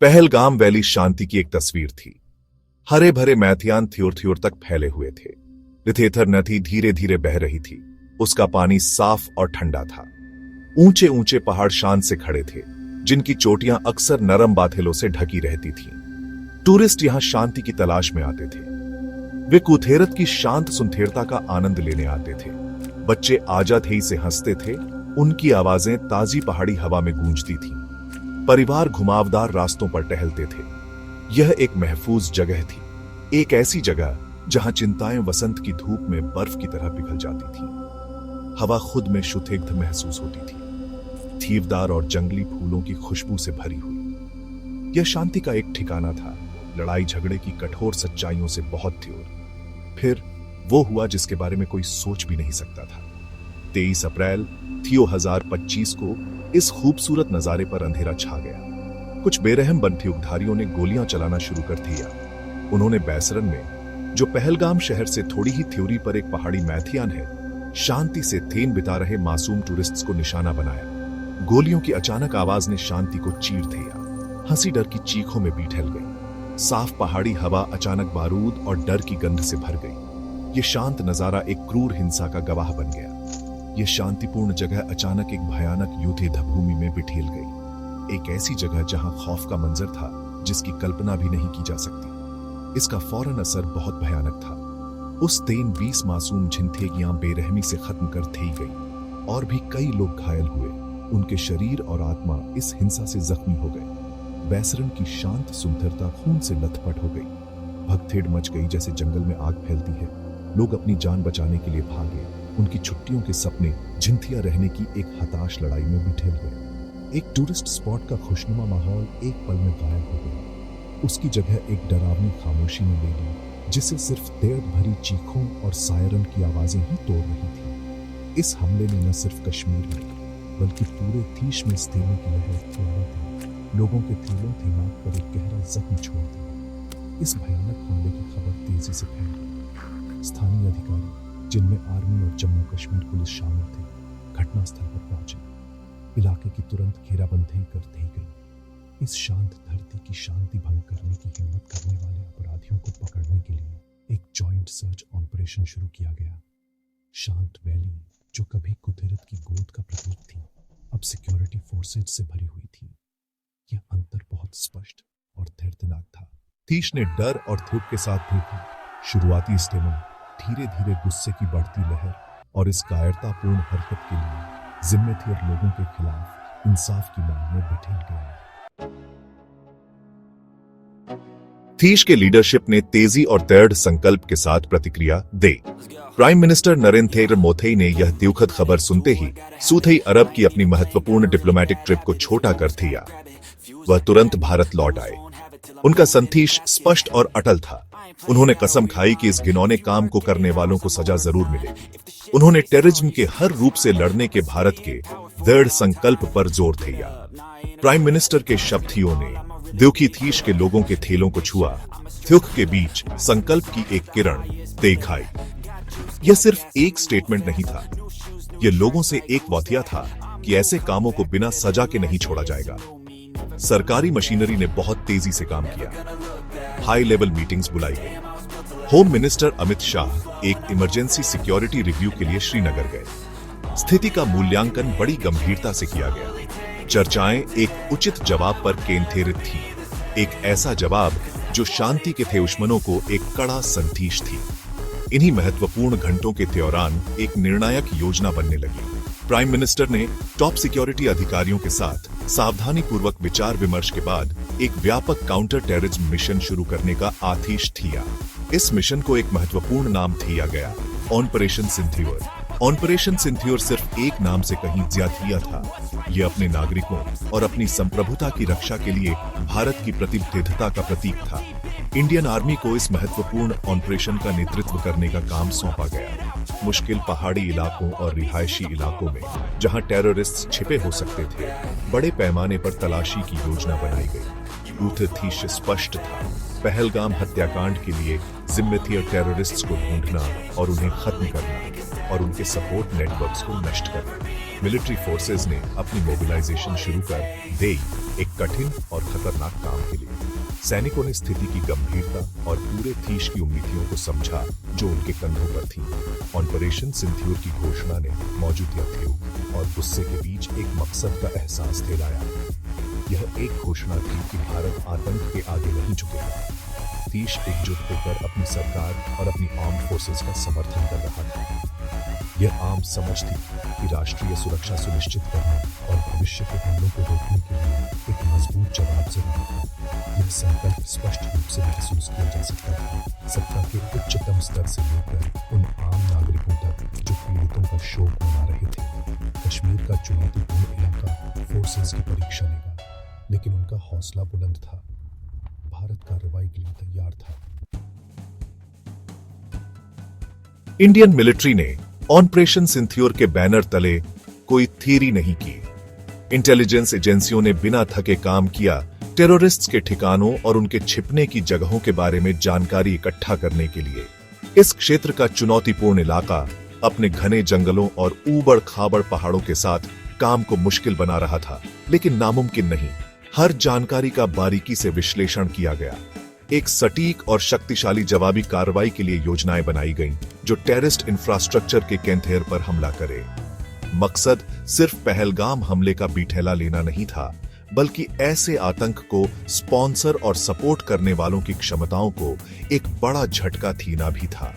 Pahalgam valley शांति की एक तस्वीर थी। हरे भरे मैथियान थ्योर तक फैले हुए थे। रिथेथर नदी धीरे धीरे बह रही थी। उसका पानी साफ और ठंडा था। ऊंचे ऊंचे पहाड़ शान से खड़े थे, जिनकी चोटियां अक्सर नरम बादलों से ढकी रहती थीं। टूरिस्ट यहां शांति की तलाश में आते थे। वे कुथेरत की शांत सुंदरता का आनंद लेने आते थे। बच्चे आजादी से हंसते थे, उनकी आवाजें ताजी पहाड़ी हवा में गूंजती थीं। परिवार घुमावदार रास्तों पर टहलते थे। यह एक महफूज जगह थी, एक ऐसी जगह जहां चिंताएं वसंत की धूप में बर्फ की तरह पिघल जाती थीं। हवा खुद में शुद्ध महसूस होती थी, थीवदार और जंगली फूलों की खुशबू से भरी हुई। यह शांति का एक ठिकाना था, लड़ाई झगड़े की कठोर सच्चाइयों से बहुत दूर। फिर वो हुआ जिसके बारे में कोई सोच भी नहीं सकता था। 23 अप्रैल 2025 को इस खूबसूरत नजारे पर अंधेरा छा गया। कुछ बेरहम बंदूकधारियों ने गोलियां चलाना शुरू कर दिया। उन्होंने बैसरन में, जो पहलगाम शहर से थोड़ी ही थ्योरी पर एक पहाड़ी मैथियान है, शांति से दिन बिता रहे मासूम टूरिस्ट्स को निशाना बनाया। गोलियों की अचानक आवाज ने शांति को चीर दिया। हंसी डर की चीखों में बीठल गई। साफ पहाड़ी हवा अचानक बारूद और डर की गंध से भर गई। ये शांत नजारा एक क्रूर हिंसा का गवाह बन गया। यह शांतिपूर्ण जगह अचानक एक भयानक युद्ध भूमि में बिठेल गई। एक ऐसी जगह जहां खौफ का मंजर था जिसकी कल्पना भी नहीं की जा सकती। इसका फौरन असर बहुत भयानक था। उस दिन 20 मासूम जिंदगियां बेरहमी से खत्म कर दी गई और भी कई लोग घायल हुए। उनके शरीर और आत्मा इस हिंसा से जख्मी हो गए। बैसरन की शांत सुंदरता खून से लथपथ हो गई। भगदड़ मच गई जैसे जंगल में आग फैलती है। लोग अपनी जान बचाने के लिए भागे। उनकी छुट्टियों के सपने जिंथिया रहने की एक हताश लड़ाई में बिठेल गए। एक टूरिस्ट स्पॉट का खुशनुमा माहौल एक पल में गायब हो गया। उसकी जगह एक डरावनी खामोशी ने ले ली, जिसे सिर्फ दर्द भरी चीखों और सायरन की आवाजें ही तोड़ रही थी। इस हमले ने न सिर्फ कश्मीर में बल्कि पूरे देश में इस्तेमे की लहर फैला दी। लोगों के दिलों दिमाग पर एक गहरा जख्म छोड़ दिया। इस भयानक हमले की खबर तेजी से फैल गई। स्थानीय अधिकारी, जिनमें आर्मी और जम्मू कश्मीर पुलिस शामिल थे, घटनास्थल पर पहुंचे। इलाके की तुरंत घेराबंदी कर दी गई। इस शांत धरती की शांति भंग करने की हिम्मत करने वाले अपराधियों को पकड़ने के लिए एक जॉइंट सर्च ऑपरेशन शुरू किया गया। शांत वैली, जो कभी कुदरत की गोद का प्रतीक थी, अब सिक्योरिटी फोर्सेज से भरी हुई थी। यह अंतर बहुत स्पष्ट और दर्दनाक था। तीश ने डर और धूप के साथ देखा। शुरुआती इस्तेमाल, धीरे धीरे गुस्से की बढ़ती लहर और इस कायरतापूर्ण हरकत के लिए जिम्मेदार लोगों के खिलाफ इंसाफ की मांग में बिठेल गया। तीश के लीडरशिप ने तेजी और दृढ़ संकल्प के साथ प्रतिक्रिया दी। प्राइम मिनिस्टर नरेंद्र मोदी ने यह दुखद खबर सुनते ही सऊदी अरब की अपनी महत्वपूर्ण डिप्लोमेटिक ट्रिप को छोटा कर दिया। वह तुरंत भारत लौट आए। उनका संदेश स्पष्ट और अटल था। उन्होंने कसम खाई कि इस घिनौने काम को करने वालों को सजा जरूर मिलेगी। उन्होंने टेररिज्म के हर रूप से लड़ने के भारत के दृढ़ संकल्प पर जोर दिया। प्राइम मिनिस्टर के शब्दों ने दुखी तीश के लोगों के थेलों को छुआ। दुख के बीच संकल्प की एक किरण दिखाई। यह सिर्फ एक स्टेटमेंट नहीं था, यह लोगों से एक वादिया था कि ऐसे कामों को बिना सजा के नहीं छोड़ा जाएगा। सरकारी मशीनरी ने बहुत तेजी से काम किया। हाई लेवल मीटिंग्स बुलाई गई। होम मिनिस्टर अमित शाह एक इमरजेंसी सिक्योरिटी रिव्यू के लिए श्रीनगर गए। स्थिति का मूल्यांकन बड़ी गंभीरता से किया गया। चर्चाएं एक उचित जवाब पर केंद्रित थी, एक ऐसा जवाब जो शांति के थे दुश्मनों को एक कड़ा संदेश थी। इन्हीं महत्वपूर्ण घंटों के दौरान एक निर्णायक योजना बनने लगी। प्राइम मिनिस्टर ने टॉप सिक्योरिटी अधिकारियों के साथ सावधानी पूर्वक विचार विमर्श के बाद एक व्यापक काउंटर टेररिज्म मिशन शुरू करने का आदेश दिया। इस मिशन को एक महत्वपूर्ण नाम दिया गया, ऑपरेशन सिंदूर। ऑपरेशन सिंदूर सिर्फ एक नाम से कहीं ज्यादा था। यह अपने नागरिकों और अपनी संप्रभुता की रक्षा के लिए भारत की प्रतिबद्धता का प्रतीक था। इंडियन आर्मी को इस महत्वपूर्ण ऑपरेशन का नेतृत्व करने का काम सौंपा गया। मुश्किल पहाड़ी इलाकों और रिहायशी इलाकों में, जहां टेररिस्ट छिपे हो सकते थे, बड़े पैमाने पर तलाशी की योजना बनाई गई। उद्देश्य स्पष्ट था, पहलगाम हत्याकांड के लिए जिम्मेदार टेररिस्ट्स को ढूंढना और उन्हें खत्म करना और उनके सपोर्ट नेटवर्क्स को नष्ट करना। मिलिट्री फोर्सेस ने अपनी मोबिलाइजेशन शुरू कर दी एक कठिन और खतरनाक काम के लिए। सैनिकों ने स्थिति की गंभीरता और पूरे तीश की उम्मीदियों को समझा जो उनके कंधों पर थी। ऑपरेशन सिंथ्योर की घोषणा ने मौजूदा योग और गुस्से के बीच एक मकसद का एहसास दिलाया। यह एक घोषणा थी कि भारत आतंक के आगे नहीं झुकेगा। तीश एकजुट होकर अपनी सरकार और अपनी आर्म्ड फोर्सेस का समर्थन कर रहा था। यह आम समझ थी कि राष्ट्रीय सुरक्षा सुनिश्चित करने और भविष्य के हमलों को रोकने के लिए एक मजबूत जवाब जरूरी था। यह संकल्प स्पष्ट रूप से महसूस किया जा सकता था, सत्ता के उच्चतम स्तर से लेकर उन आम नागरिकों तक जो पीड़ितों का शोक मना रहे थे। कश्मीर का चुनौतीपूर्ण इलाका फोर्सेस की परीक्षा लेगा, लेकिन उनका हौसला बुलंद था। भारत कार्रवाई के लिए तैयार था। इंडियन मिलिट्री ने ऑपरेशन सिंथ्योर के बैनर तले कोई थियरी नहीं की। इंटेलिजेंस एजेंसियों ने बिना थके काम किया, टेररिस्ट्स के ठिकानों और उनके छिपने की जगहों के बारे में जानकारी इकट्ठा करने के लिए। इस क्षेत्र का चुनौतीपूर्ण इलाका अपने घने जंगलों और ऊबड़ खाबड़ पहाड़ों के साथ काम को मुश्किल बना रहा था, लेकिन नामुमकिन नहीं। हर जानकारी का बारीकी से विश्लेषण किया गया। एक सटीक और शक्तिशाली जवाबी कार्रवाई के लिए योजनाएं बनाई गईं, जो टेररिस्ट इंफ्रास्ट्रक्चर के केंद्र पर हमला करे। मकसद सिर्फ पहलगाम हमले का बीठैला लेना नहीं था, बल्कि ऐसे आतंक को स्पॉन्सर और सपोर्ट करने वालों की क्षमताओं को एक बड़ा झटका देना भी था।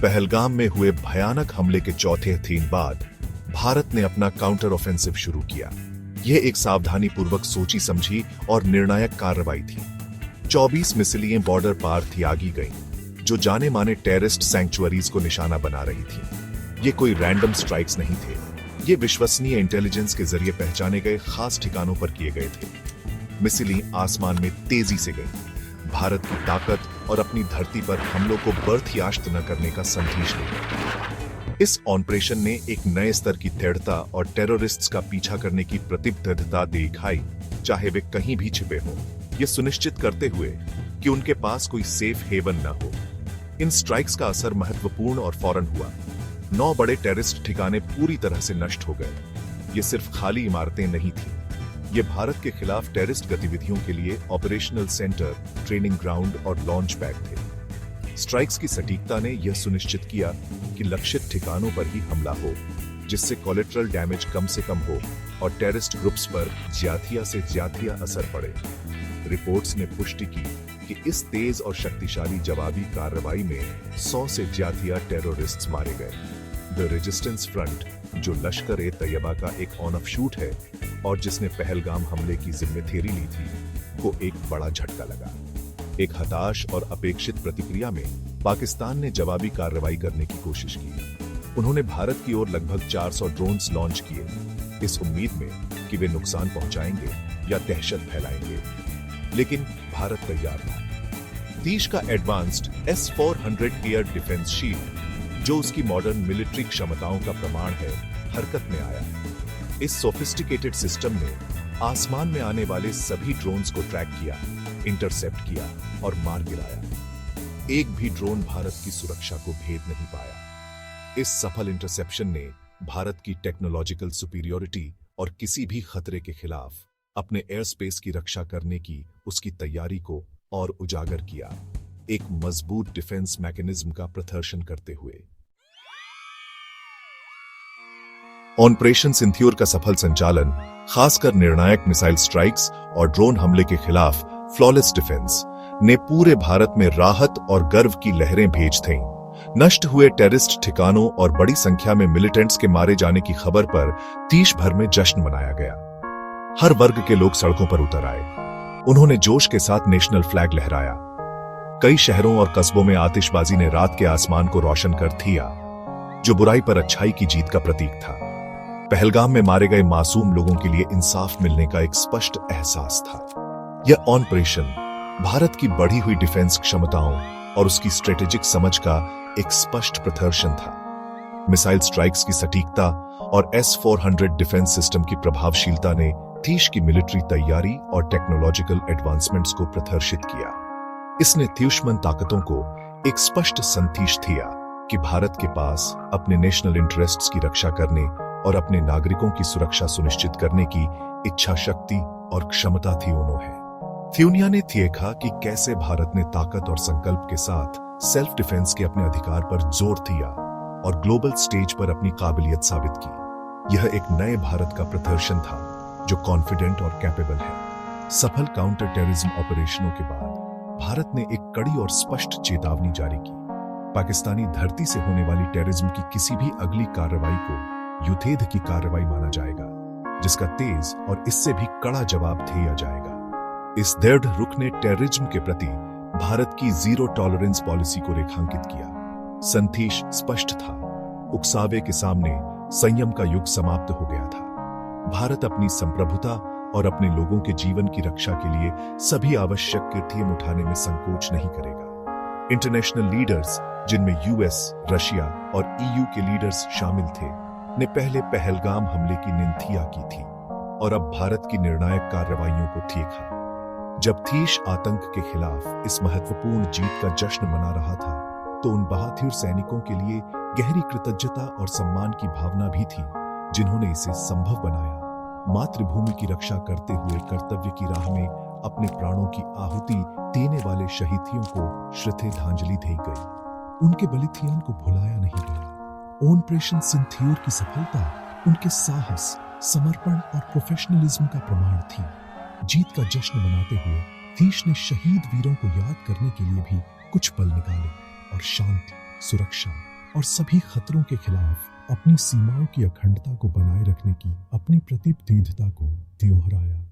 पहलगाम में हुए भयानक हमले के चौथे दिन बाद भारत ने अपना काउंटर ऑफेंसिव शुरू किया। यह एक सावधानी पूर्वक सोची समझी और निर्णायक कार्रवाई थी। 24 मिसाइलें बॉर्डर पार त्यागी गईं, जो जाने माने टेररिस्ट सैंक्चुअरीज को निशाना बना रही थी। ये कोई रैंडम स्ट्राइक्स नहीं थे, ये विश्वसनीय इंटेलिजेंस के जरिए पहचाने गए खास ठिकानों पर किए गए थे। मिसाइलें आसमान में तेजी से गईं, भारत की ताकत और अपनी धरती पर हमलों को बर्दाश्त न करने का संदेश दिया। इस ऑपरेशन ने एक नए स्तर की दृढ़ता और टेररिस्ट्स का पीछा करने की प्रतिबद्धता दिखाई, चाहे वे कहीं भी छिपे हों, ये सुनिश्चित करते हुए कि उनके पास कोई सेफ हेवन न हो। इन स्ट्राइक्स का असर महत्वपूर्ण और फौरन हुआ। 9 बड़े टेररिस्ट ठिकाने पूरी तरह से नष्ट हो गए। ये सिर्फ खाली इमारतें नहीं थीं, ये भारत के खिलाफ टेररिस्ट गतिविधियों के लिए ऑपरेशनल सेंटर, ट्रेनिंग ग्राउंड और लॉन्च पैड थे। स्ट्राइक्स की सटीकता ने यह सुनिश्चित किया कि लक्षित ठिकानों पर ही हमला हो, जिससे कोलेटरल डैमेज कम से कम हो और टेररिस्ट ग्रुप्स पर ज्यादा से ज्यादा असर पड़े। रिपोर्ट्स ने पुष्टि की कि इस तेज और शक्तिशाली जवाबी कार्रवाई में 100 से ज्यादा टेररिस्ट्स मारे गए। द रेजिस्टेंस फ्रंट, जो लश्कर-ए-तैयबा का एक ऑफशूट है और जिसने पहलगाम हमले की जिम्मेदारी ली थी, को एक बड़ा झटका लगा। एक हताश और अपेक्षित प्रतिक्रिया में पाकिस्तान ने जवाबी कार्रवाई करने की कोशिश की। उन्होंने भारत की ओर लगभग 400 ड्रोन्स लॉन्च किए, इस उम्मीद में कि वे नुकसान पहुंचाएंगे या दहशत फैलाएंगे, लेकिन भारत तैयार था। तीश का advanced S-400 air defence shield, जो उसकी मॉडर्न मिलिट्री क्षमताओं का प्रमाण है, हरकत में आया। इस सोफिस्टिकेटेड सिस्टम ने आसमान में आने वाले सभी ड्रोन्स को ट्रैक किया, इंटरसेप्ट किया और मार गिराया। एक भी ड्रोन भारत की सुरक्षा को भेद नहीं पाया। इस सफल इंटरसेप्शन ने भारत की टेक्नोलॉजिकल सुपीरियरिटी और किसी भी खतरे के खिलाफ अपने एयर स्पेस की रक्षा करने की उसकी तैयारी को और उजागर किया, एक मजबूत डिफेंस मैकेनिज्म का प्रदर्शन करते हुए। ऑपरेशन सिंथ्योर का सफल संचालन, खासकर निर्णायक मिसाइल स्ट्राइक्स और ड्रोन हमले के खिलाफ फ्लॉलेस डिफेंस, ने पूरे भारत में राहत और गर्व की लहरें भेज दीं। नष्ट हुए टेररिस्ट ठिकानों और बड़ी संख्या में मिलिटेंट्स के मारे जाने की खबर पर देश भर में जश्न मनाया गया। हर वर्ग के लोग सड़कों पर उतर आए। उन्होंने जोश के साथ नेशनल फ्लैग लहराया। कई शहरों और कस्बों में आतिशबाजी ने रात के आसमान को रोशन कर दिया, जो बुराई पर अच्छाई की जीत का प्रतीक था। पहलगाम में मारे गए मासूम लोगों के लिए इंसाफ मिलने का एक स्पष्ट एहसास था। यह ऑपरेशन भारत की बढ़ी हुई डिफेंस क्षमताओं और उसकी स्ट्रेटेजिक समझ का एक स्पष्ट प्रदर्शन था। मिसाइल स्ट्राइक्स की सटीकता और S-400 डिफेंस सिस्टम की प्रभावशीलता ने देश की मिलिट्री तैयारी और टेक्नोलॉजिकल एडवांसमेंट्स को प्रदर्शित किया। इसने दुश्मन ताकतों को एक स्पष्ट संदेश दिया कि भारत के पास अपने नेशनल इंटरेस्ट्स की रक्षा करने और अपने नागरिकों की सुरक्षा सुनिश्चित करने की इच्छा शक्ति और क्षमता थी उन्होंने। थ्यूनिया ने देखा कि कैसे भारत ने ताकत और संकल्प के साथ सेल्फ डिफेंस के अपने अधिकार पर जोर दिया और ग्लोबल स्टेज पर अपनी काबिलियत साबित की। यह एक नए भारत का प्रदर्शन था जो कॉन्फिडेंट और कैपेबल है। सफल काउंटर टेररिज्म ऑपरेशनों के बाद भारत ने एक कड़ी और स्पष्ट चेतावनी जारी की। पाकिस्तानी धरती से होने वाली टेररिज्म की किसी भी अगली कार्रवाई को युद्धेध की कार्रवाई माना जाएगा, जिसका तेज और इससे भी कड़ा जवाब दिया जाएगा। इस दृढ़ रुख ने टेररिज्म के प्रति भारत की जीरो टॉलरेंस पॉलिसी को रेखांकित किया। संदेश स्पष्ट था, उकसावे के सामने संयम का युग समाप्त हो गया था। भारत अपनी संप्रभुता और अपने लोगों के जीवन की रक्षा के लिए सभी आवश्यक कृत्य उठाने में संकोच नहीं करेगा। इंटरनेशनल लीडर्स, जिनमें यूएस, रशिया और ईयू के लीडर्स शामिल थे, ने पहले पहलगाम हमले की निंदा की थी और अब भारत की निर्णायक कार्रवाइयों को देखा। जब देश आतंक के खिलाफ इस महत्वपूर्ण जीत का जश्न मना रहा था, तो उन बहादुर सैनिकों के लिए गहरी कृतज्ञता और सम्मान की भावना भी थी, जिन्होंने इसे संभव बनाया। मातृभूमि की रक्षा करते हुए कर्तव्य की राह में अपने प्राणों की आहुति देने वाले शहीदियों को श्रद्धांजलि दी गई। उनके बलिदान को भुलाया नहीं गया। ऑपरेशन सिंदूर की सफलता उनके साहस, समर्पण और प्रोफेशनलिज्म का प्रमाण थी। जीत का जश्न मनाते हुए देश ने शहीद वीरों को याद करने के लिए भी कुछ पल निकाले और शांति, सुरक्षा और सभी खतरों के खिलाफ अपनी सीमाओं की अखंडता को बनाए रखने की अपनी प्रतिबद्धता को दोहराया।